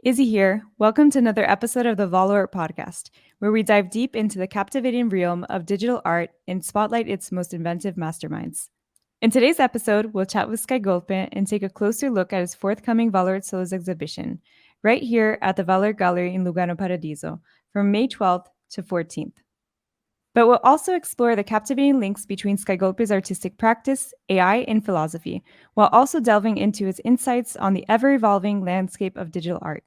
Izzy here. Welcome to another episode of the Valuart Podcast, where we dive deep into the captivating realm of digital art and spotlight its most inventive masterminds. In today's episode, we'll chat with Skygolpe and take a closer look at his forthcoming Valuart Solos exhibition, right here at the Valuart Gallery in Lugano-Paradiso, from May 12th to 14th. But we'll also explore the captivating links between Skygolpe's artistic practice, AI, and philosophy, while also delving into his insights on the ever-evolving landscape of digital art.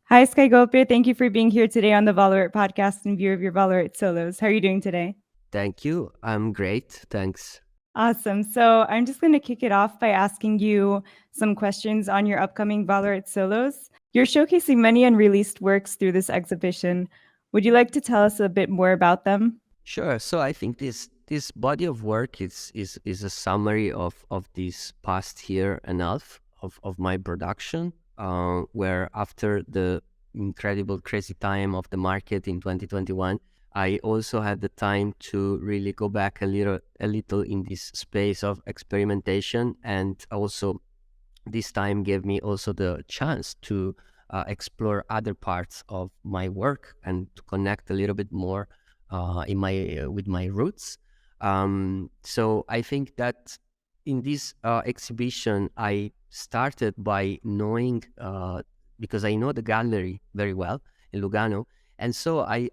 Hi, Skygolpe. Thank you for being here today on the Valuart Podcast in view of your Valuart Solos. How are you doing today? Thank you. I'm great. Thanks. Awesome. So I'm just going to kick it off by asking you some questions on your upcoming Valuart Solos. You're showcasing many unreleased works through this exhibition. Would you like to tell us a bit more about them? Sure. So I think this body of work is a summary of this past year and a half of my production, where after the incredible crazy time of the market in 2021, I also had the time to really go back a little in this space of experimentation, and also this time gave me also the chance to explore other parts of my work and to connect a little bit more with my roots. So I think that in this exhibition, I started by knowing, because I know the gallery very well in Lugano. And so I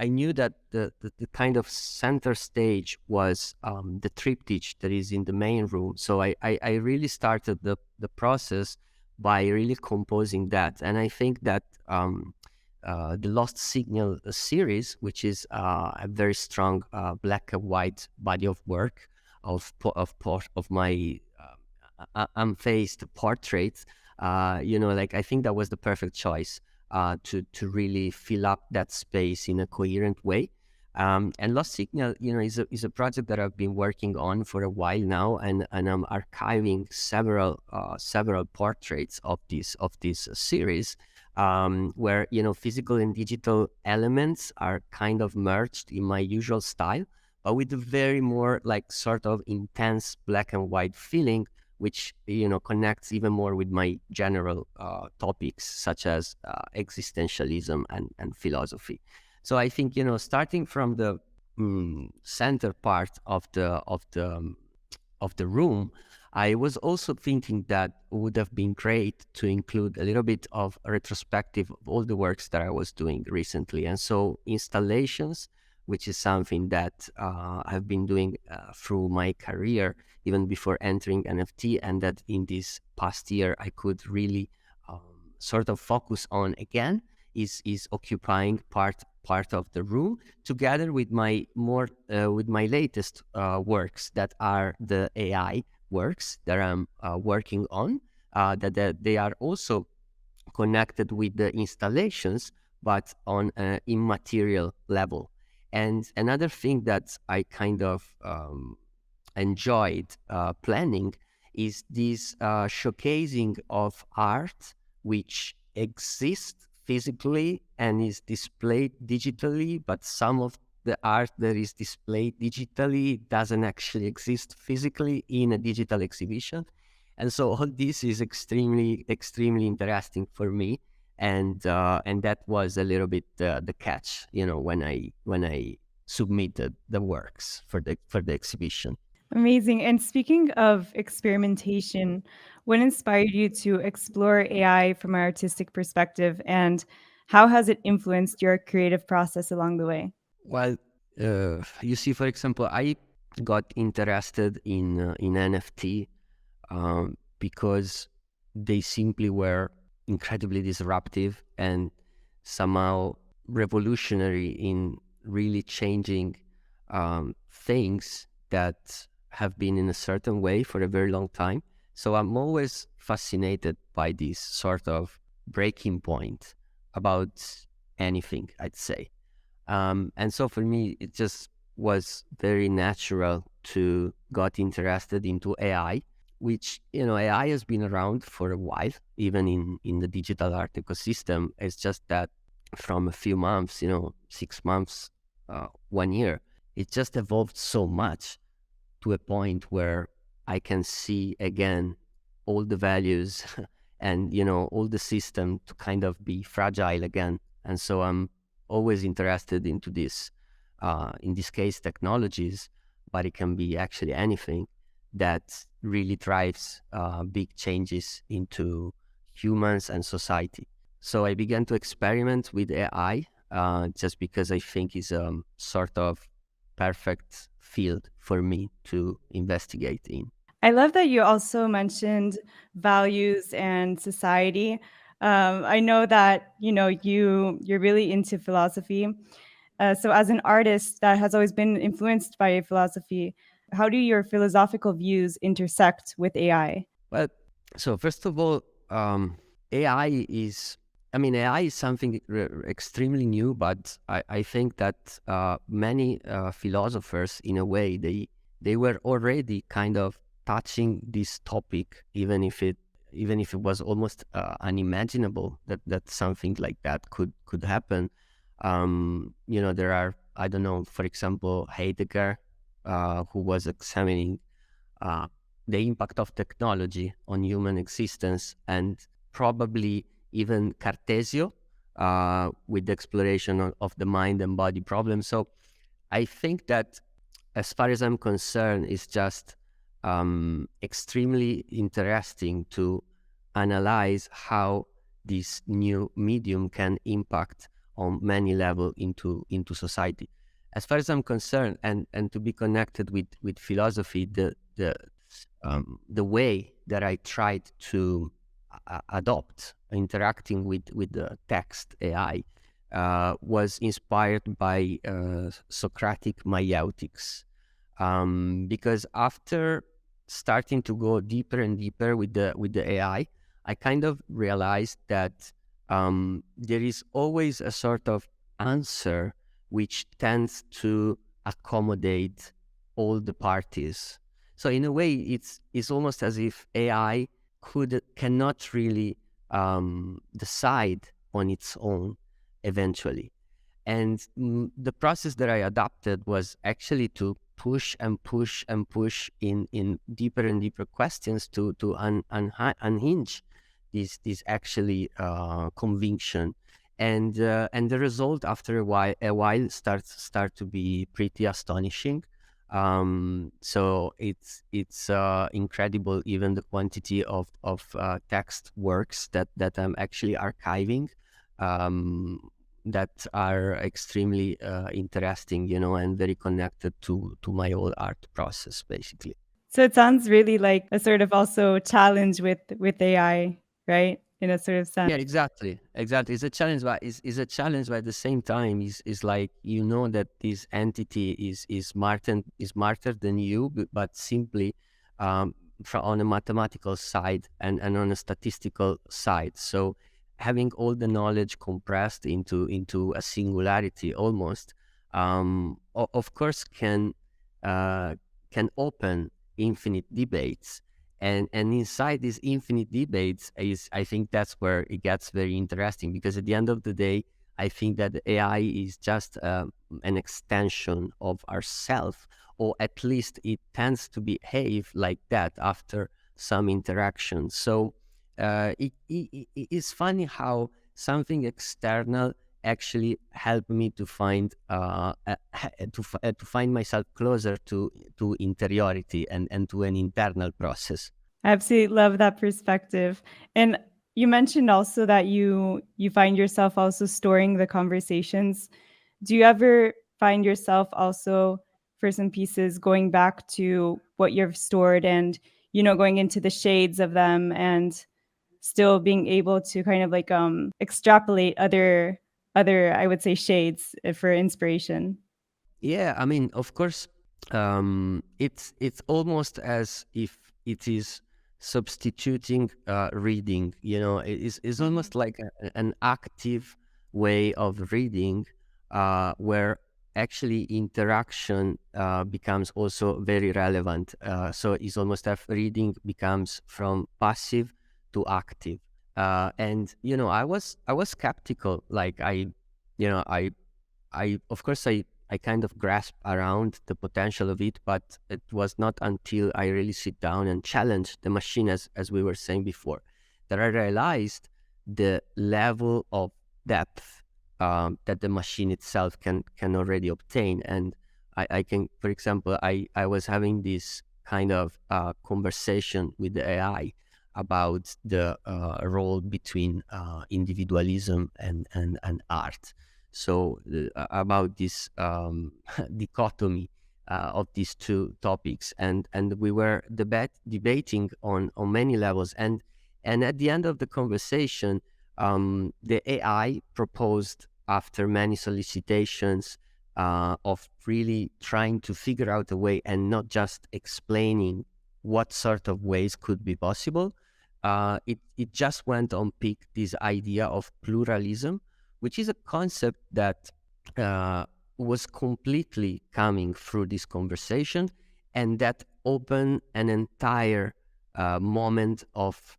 knew that the kind of center stage was the triptych that is in the main room. So I really started the process by really composing that. And I think that the Lost Signal series, which is a very strong black and white body of work of my unfaced portraits, I think that was the perfect choice to really fill up that space in a coherent way. And Lost Signal, is a project that I've been working on for a while now, and I'm archiving several portraits of this series, where physical and digital elements are kind of merged in my usual style, but with a very more like sort of intense black and white feeling, which connects even more with my general topics such as existentialism and philosophy. So I think starting from the center part of the room, I was also thinking that it would have been great to include a little bit of a retrospective of all the works that I was doing recently, and so installations, which is something that I've been doing through my career, even before entering NFT, and that in this past year I could really sort of focus on again, is occupying part of the room, together with my latest works that are the AI works that I'm working on, that they are also connected with the installations, but on an immaterial level. And another thing that I kind of enjoyed planning is this showcasing of art which exists physically and is displayed digitally, but some of the art that is displayed digitally doesn't actually exist physically in a digital exhibition. And so all this is extremely interesting for me, and that was a little bit the catch, when I submitted the works for the exhibition. Amazing. And speaking of experimentation, what inspired you to explore AI from an artistic perspective, and how has it influenced your creative process along the way? Well, you see, for example, I got interested in NFT because they simply were incredibly disruptive and somehow revolutionary in really changing things that have been in a certain way for a very long time. So I'm always fascinated by this sort of breaking point about anything, I'd say. And so for me, it just was very natural to got interested into AI, which, AI has been around for a while, even in the digital art ecosystem. It's just that from a few months, 6 months, 1 year, it just evolved so much to a point where I can see again all the values and all the system to kind of be fragile again. And so I'm always interested into this, in this case technologies, but it can be actually anything that really drives big changes into humans and society. So I began to experiment with AI, just because I think it's a sort of perfect field for me to investigate in. I love that you also mentioned values and society. I know that you're really into philosophy. So, as an artist that has always been influenced by philosophy, how do your philosophical views intersect with AI? Well, so first of all, AI AI is something extremely new, but I think that many philosophers, in a way, they were already kind of touching this topic, even if it was almost unimaginable that something like that could happen. There are, I don't know, for example, Heidegger, who was examining uh, the impact of technology on human existence, and probably even Cartesio, with the exploration of the mind and body problem. So I think that, as far as I'm concerned, it's just extremely interesting to analyze how this new medium can impact on many levels into society. As far as I'm concerned, and to be connected with philosophy, the way that I tried to adopt interacting with the text AI was inspired by Socratic maeutics, because after starting to go deeper and deeper with the AI, I kind of realized that there is always a sort of answer which tends to accommodate all the parties. So in a way, it's almost as if AI cannot really decide on its own eventually. And the process that I adopted was actually to push and push and push in deeper and deeper questions to unhinge this actually conviction. And the result, after a while start to be pretty astonishing. So it's incredible, even the quantity of text works that I'm actually archiving, um, that are extremely interesting, and very connected to my whole art process, basically. So it sounds really like a sort of also challenge with AI, right? In a sort of sense. Yeah, exactly. It's a challenge, but is a challenge, but at the same time, is like, that this entity is smarter than you, but simply on a mathematical side and on a statistical side. So having all the knowledge compressed into a singularity almost, of course, can open infinite debates. And inside these infinite debates, I think that's where it gets very interesting, because at the end of the day, I think that the AI is just an extension of ourself, or at least it tends to behave like that after some interaction. So it's funny how something external actually helped me to find to find myself closer to interiority and to an internal process. I absolutely love that perspective. And you mentioned also that you find yourself also storing the conversations. Do you ever find yourself also, for some pieces, going back to what you've stored and going into the shades of them and still being able to kind of like extrapolate other I would say shades for inspiration? Yeah, of course, it's almost as if it is substituting reading. It's almost like an active way of reading, where actually interaction becomes also very relevant. So it's almost as reading becomes from passive to active. And I was skeptical. Like I of course I kind of grasp around the potential of it, but it was not until I really sit down and challenge the machine, as we were saying before, that I realized the level of depth that the machine itself can already obtain. And I can, for example, I was having this kind of conversation with the AI about the role between individualism and art. So about this dichotomy of these two topics, and we were debating on many levels, and at the end of the conversation, the AI proposed, after many solicitations, of really trying to figure out a way and not just explaining what sort of ways could be possible. It just went on pick this idea of pluralism, which is a concept that uh, was completely coming through this conversation, and that opened an entire moment of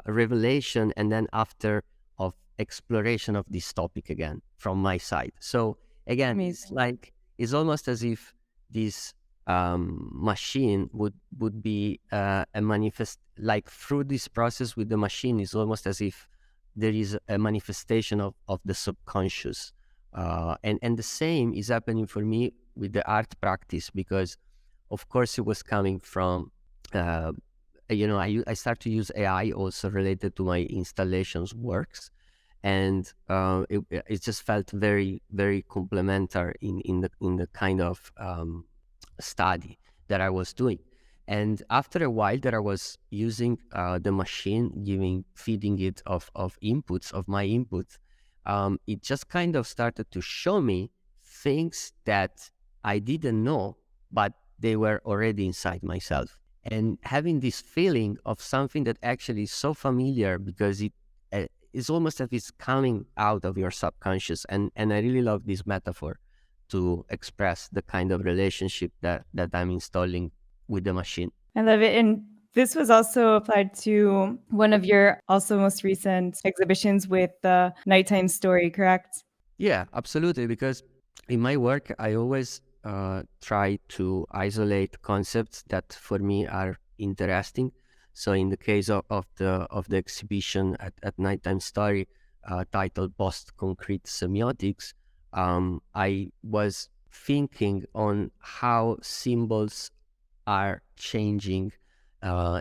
revelation, and then after of exploration of this topic again from my side. So again, Amazing. it's almost as if this machine would be a manifest, like through this process with the machine, is almost as if there is a manifestation of the subconscious. And the same is happening for me with the art practice, because of course it was coming from I start to use AI also related to my installations works, and it just felt very, very complementary in the kind of study that I was doing. And after a while that I was using the machine, feeding it of inputs, of my inputs, it just kind of started to show me things that I didn't know, but they were already inside myself. And having this feeling of something that actually is so familiar, because it's almost as if it's coming out of your subconscious. And I really love this metaphor to express the kind of relationship that I'm installing with the machine. I love it. And this was also applied to one of your also most recent exhibitions with the nighttime story, correct? Yeah, absolutely. Because in my work, I always try to isolate concepts that for me are interesting. So in the case of the exhibition at Nighttime Story, titled Post-Concrete Semiotics, I was thinking on how symbols are changing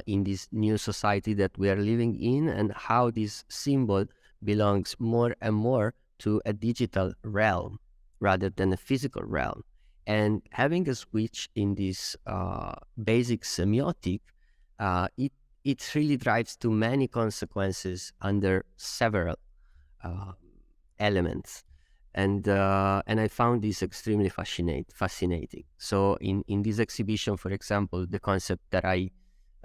in this new society that we are living in, and how this symbol belongs more and more to a digital realm rather than a physical realm. And having a switch in this basic semiotic, it really drives to many consequences under several uh, elements. And I found this extremely fascinating. So in this exhibition, for example, the concept that I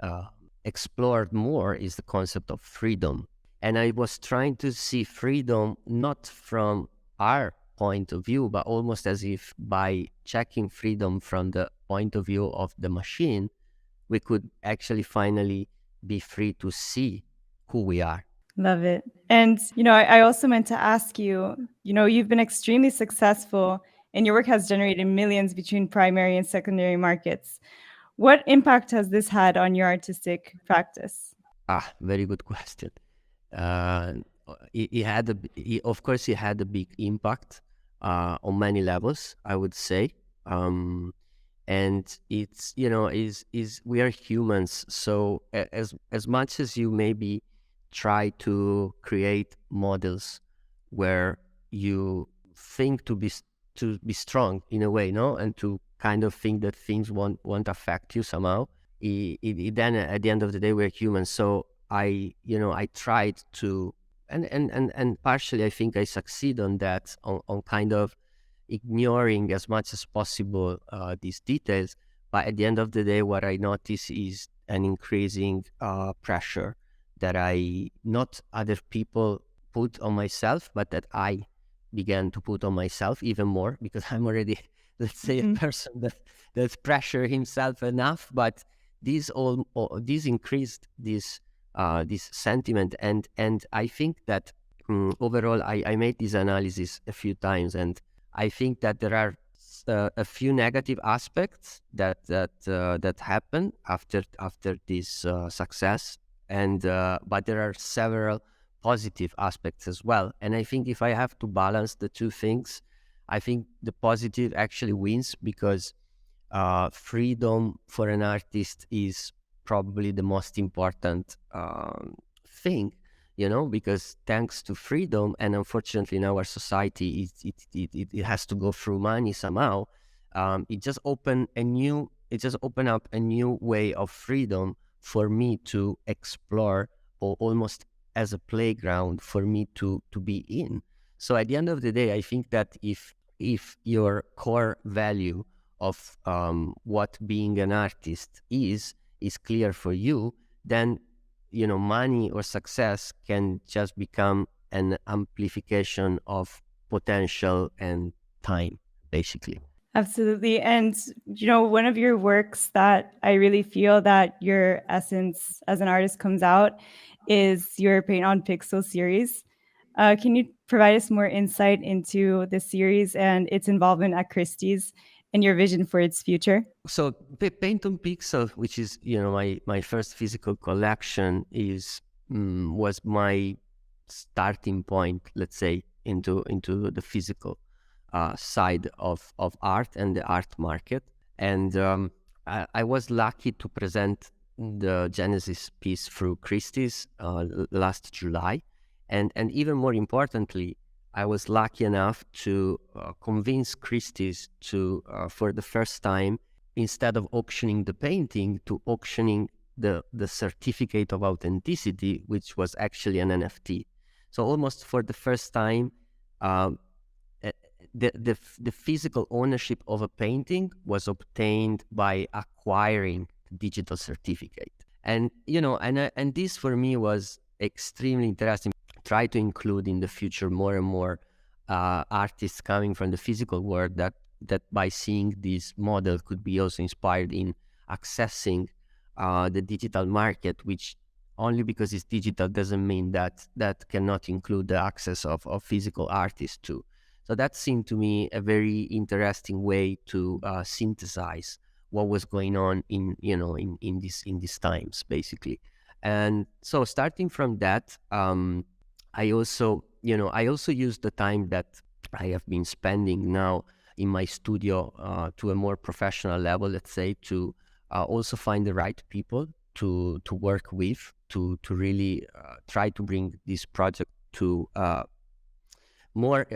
uh, explored more is the concept of freedom. And I was trying to see freedom not from our point of view, but almost as if by checking freedom from the point of view of the machine, we could actually finally be free to see who we are. Love it. And, I also meant to ask you, you've been extremely successful and your work has generated millions between primary and secondary markets. What impact has this had on your artistic practice? Very good question. Uh, it had of course, it had a big impact on many levels, I would say. And it's, is we are humans, so as much as you maybe try to create models where you think to be strong in a way, no, and to kind of think that things won't affect you somehow. Then at the end of the day, we're humans. So I tried to, and partially I think I succeed on that, on kind of ignoring as much as possible these details. But at the end of the day, what I notice is an increasing pressure that not other people put on myself, but that I began to put on myself even more, because I'm already, let's say, a Mhm. person that's pressure himself enough. But these increased this sentiment, and I think that overall, I made this analysis a few times, and I think that there are a few negative aspects that happen after this success. and but there are several positive aspects as well. And I think if I have to balance the two things, I think the positive actually wins, because freedom for an artist is probably the most important thing, because thanks to freedom, and unfortunately in our society it has to go through money somehow. It just opened up a new way of freedom for me to explore, or almost as a playground for me to be in. So at the end of the day, I think that if your core value of what being an artist is clear for you, then money or success can just become an amplification of potential and time, basically. Absolutely. And, one of your works that I really feel that your essence as an artist comes out is your Paint on Pixel series. Can you provide us more insight into the series and its involvement at Christie's and your vision for its future? So Paint on Pixel, which is my first physical collection, was my starting point, let's say, into the physical side of art and the art market. And I was lucky to present the Genesis piece through Christie's last July, and even more importantly, I was lucky enough to convince Christie's to, for the first time, instead of auctioning the painting, to auctioning the certificate of authenticity, which was actually an NFT. So almost for the first time, the physical ownership of a painting was obtained by acquiring the digital certificate. And and this for me was extremely interesting. Try to include in the future more and more artists coming from the physical world, that by seeing this model could be also inspired in accessing the digital market, which only because it's digital doesn't mean that cannot include the access of physical artists too. So that seemed to me a very interesting way to synthesize what was going on in these times, basically. And so starting from that, I also use the time that I have been spending now in my studio to a more professional level, let's say, to also find the right people to work with, to really try to bring this project to more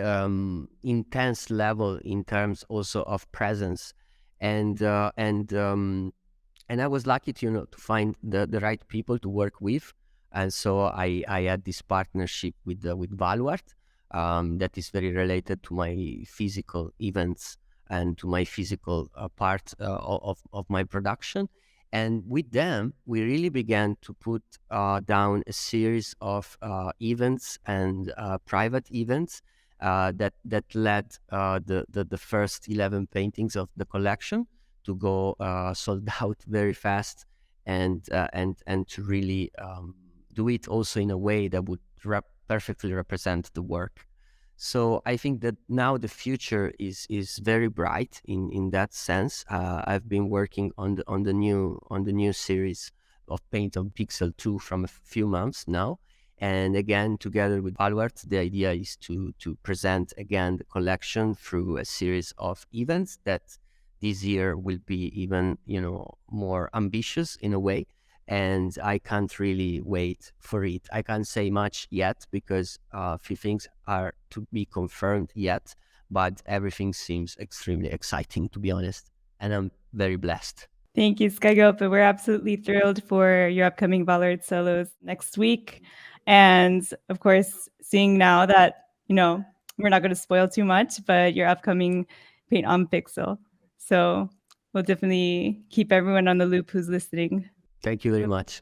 intense level in terms also of presence. And I was lucky to find the right people to work with. And so I had this partnership with Valuart that is very related to my physical events and to my physical part of my production. And with them, we really began to put down a series of events and private events that led the first 11 paintings of the collection to go sold out very fast, and to really do it also in a way that would perfectly represent the work. So I think that now the future is very bright in that sense. I've been working on the new series of Paint on Pixel 2 from a few months now. And again, together with Valuart, the idea is to present again the collection through a series of events that this year will be even more ambitious in a way. And I can't really wait for it. I can't say much yet because a few things are to be confirmed yet, but everything seems extremely exciting, to be honest. And I'm very blessed. Thank you, Skygolpe. We're absolutely thrilled for your upcoming Valuart Solos next week. And of course, seeing now that, we're not going to spoil too much, but your upcoming Paint on Pixel. So we'll definitely keep everyone on the loop who's listening. Thank you very much.